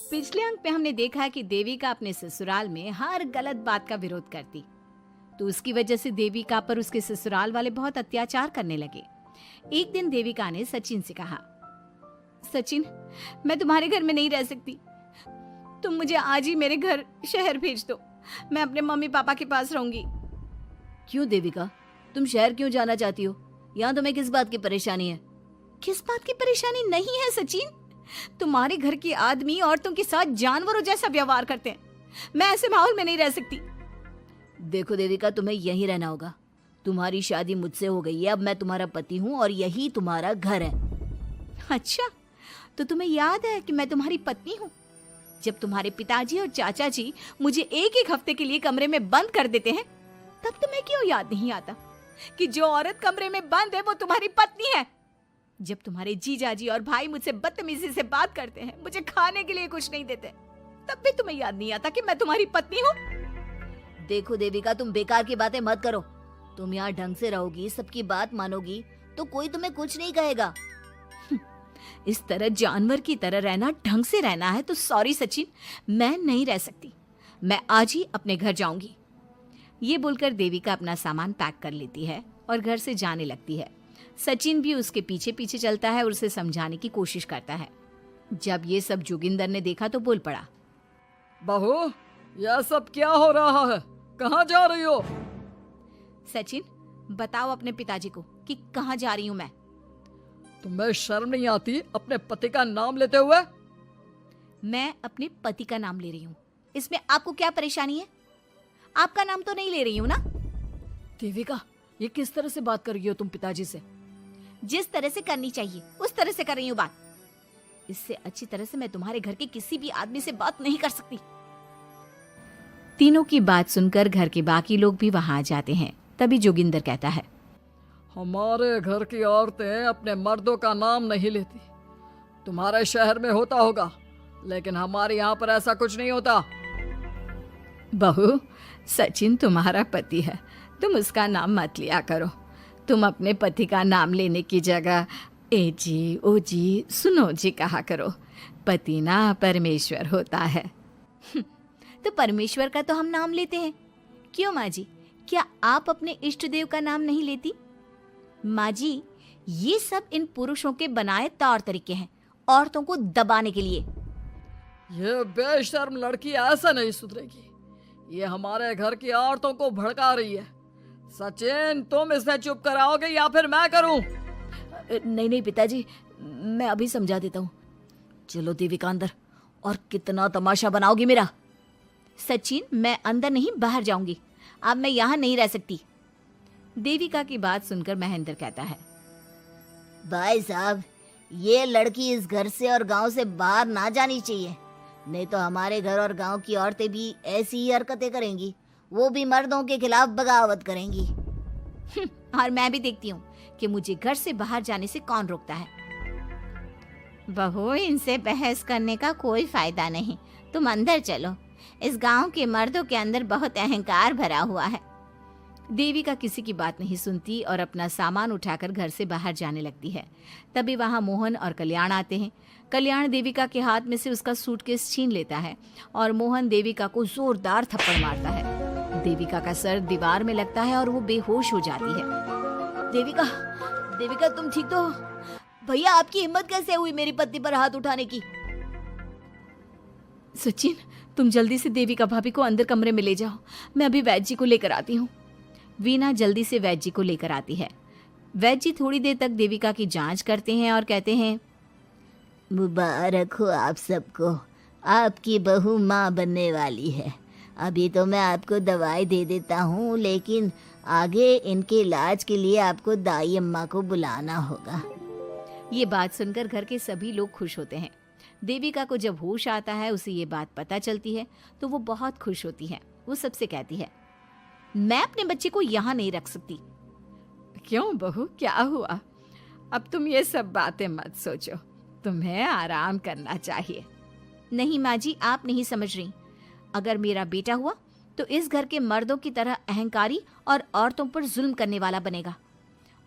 पिछले अंक में हमने देखा है कि देविका अपने ससुराल में हर गलत बात का विरोध करती, तो उसकी वजह से देविका पर उसके ससुराल वाले बहुत अत्याचार करने लगे। एक दिन देविका ने सचिन से कहा, सचिन, मैं तुम्हारे घर में नहीं रह सकती, तुम मुझे आज ही मेरे घर शहर भेज दो, मैं अपने मम्मी पापा के पास रहूंगी। क्यों देविका, तुम शहर क्यों जाना चाहती हो? यहाँ तुम्हें किस बात की परेशानी है? किस बात की परेशानी नहीं है सचिन, तुम्हारे घर के आदमी औरतों के साथ जानवरों जैसा व्यवहार करते हैं, मैं ऐसे माहौल में नहीं रह सकती। देखो देविका, तुम्हें यहीं रहना होगा। तुम्हारी शादी मुझसे हो गई है, अब मैं तुम्हारा पति हूँ और यही तुम्हारा घर है। अच्छा, तो तुम्हें याद है कि मैं तुम्हारी पत्नी हूँ? जब तुम्हारे पिताजी और चाचा जी मुझे एक एक हफ्ते के लिए कमरे में बंद कर देते हैं, तब तुम्हें क्यों याद नहीं आता कि जो औरत कमरे में बंद है वो तुम्हारी पत्नी है? जब तुम्हारे जीजाजी और भाई मुझसे बदतमीजी से बात करते हैं, मुझे खाने के लिए कुछ नहीं देते, तब भी तुम्हें याद नहीं आता कि मैं तुम्हारी पत्नी हूँ? देखो देविका, तुम बेकार की बातें मत करो। तुम यहाँ ढंग से रहोगी, सबकी बात मानोगी, तो कोई तुम्हें कुछ नहीं कहेगा। इस तरह जानवर की तरह रहना, ढंग से रहना है तो सॉरी सचिन, मैं नहीं रह सकती, मैं आज ही अपने घर जाऊंगी। ये बोलकर देविका अपना सामान पैक कर लेती है और घर से जाने लगती है। सचिन भी उसके पीछे पीछे चलता है और उसे समझाने की कोशिश करता है। जब ये सब जोगिंदर ने देखा तो बोल पड़ा, बहू, यह सब क्या हो रहा है? कहाँ जा रही हो? सचिन, बताओ अपने पिताजी को कि कहाँ जा रही हूँ मैं। तुम्हें शर्म नहीं आती अपने पति का नाम लेते हुए? मैं अपने पति का नाम ले रही हूँ, इसमें आपको क्या परेशानी है? आपका नाम तो नहीं ले रही हूँ ना? देविका, ये किस तरह से बात कर रही हो तुम पिताजी से? जिस तरह से करनी चाहिए उस तरह से कर रही हूँ बात। इससे अच्छी तरह से मैं तुम्हारे घर के किसी भी आदमी से बात नहीं कर सकती। तीनों की बात सुनकर घर के बाकी लोग भी वहां आ जाते हैं। तभी जोगिंदर कहता है, हमारे घर की औरतें अपने मर्दों का नाम नहीं लेती। तुम्हारे शहर में होता होगा, लेकिन हमारे यहाँ पर ऐसा कुछ नहीं होता। बहू, सचिन तुम्हारा पति है, तुम उसका नाम मत लिया करो। तुम अपने पति का नाम लेने की जगह ए जी, ओ जी, सुनो जी कहा करो। पति ना परमेश्वर होता है। तो परमेश्वर का तो हम नाम लेते हैं। क्यों माँ जी, क्या आप अपने इष्ट देव का नाम नहीं लेती? माँ जी, ये सब इन पुरुषों के बनाए तौर तरीके हैं, औरतों को दबाने के लिए। ये बेशर्म लड़की ऐसा नहीं सुधरेगी। ये हमारे घर की औरतों को भड़का रही है। सचिन, तुम इसे चुप कराओगे या फिर मैं करूं? नहीं नहीं पिताजी, मैं अभी समझा देता हूँ। चलो देविका अंदर, और कितना तमाशा बनाओगी मेरा। सचिन, मैं अंदर नहीं बाहर जाऊंगी, अब मैं यहाँ नहीं रह सकती। देविका की बात सुनकर महेंद्र कहता है, भाई साहब, ये लड़की इस घर से और गांव से बाहर ना जानी चाहिए, नहीं तो हमारे घर और गांव की औरतें भी ऐसी ही हरकतें करेंगी, वो भी मर्दों के खिलाफ बगावत करेंगी। और मैं भी देखती हूँ कि मुझे घर से बाहर जाने से कौन रोकता है। बहू, इनसे बहस करने का कोई फायदा नहीं, तुम अंदर चलो। इस गांव के मर्दों के अंदर बहुत अहंकार भरा हुआ है। देविका किसी की बात नहीं सुनती और अपना सामान उठाकर घर से बाहर जाने लगती है। तभी वहां मोहन और कल्याण आते हैं। कल्याण देविका के हाथ में से उसका सूटकेस छीन लेता है और मोहन देविका को जोरदार थप्पड़ मारता है। देविका का सर दीवार में लगता है और वो बेहोश हो जाती है। देविका, देविका तुम ठीक तो हो? भैया, आपकी हिम्मत कैसे हुई मेरी पत्नी पर हाथ उठाने की? सचिन, तुम जल्दी से देविका भाभी को अंदर कमरे में ले जाओ, मैं अभी वैद्य जी को लेकर आती हूँ। वीना जल्दी से वैद्य जी को लेकर आती है। वैद्य जी थोड़ी देर तक देविका की जांच करते हैं और कहते हैं, मुबारक हो आप सबको, आपकी बहू माँ बनने वाली है। अभी तो मैं आपको दवाई दे देता हूँ, लेकिन आगे इनके इलाज के लिए आपको दाई अम्मा को बुलाना होगा। ये बात सुनकर घर के सभी लोग खुश होते हैं। देविका को जब होश आता है, उसे ये बात पता चलती है तो वो बहुत खुश होती है। वो सबसे कहती है, मैं अपने बच्चे को यहाँ नहीं रख सकती। क्यों बहू, क्या हुआ? अब तुम ये सब बातें मत सोचो, तुम्हें आराम करना चाहिए। नहीं माँ जी, आप नहीं समझ रही। अगर मेरा बेटा हुआ तो इस घर के मर्दों की तरह अहंकारी और औरतों पर जुल्म करने वाला बनेगा,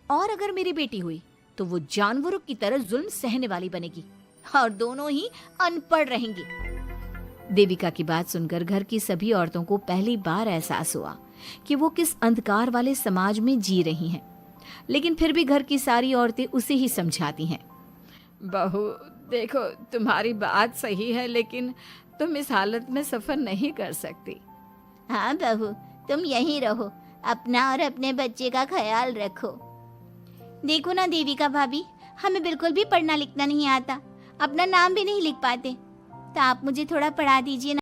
और अगर मेरी बेटी हुई तो वो जानवरों की तरह जुल्म सहने वाली बनेगी, और दोनों ही अनपढ़ रहेंगी। देविका की बात सुनकर घर की सभी औरतों को पहली बार एहसास हुआ कि वो किस अंधकार वाले समाज में जी रही हैं। लेकिन फिर भी घर की सारी औरतें उसे ही समझाती हैं। बहू देखो, तुम्हारी बात सही है, लेकिन तुम इस हालत में सफर नहीं कर सकती। हाँ बहू, तुम यहीं रहो, अपना और अपने बच्चे का ख्याल रखो। देखो ना देविका भाभी, हमें बिल्कुल भी पढ़ना लिखना नहीं आता, अपना नाम भी नहीं लिख पाते, तो आप मुझे थोड़ा पढ़ा दीजिए ना।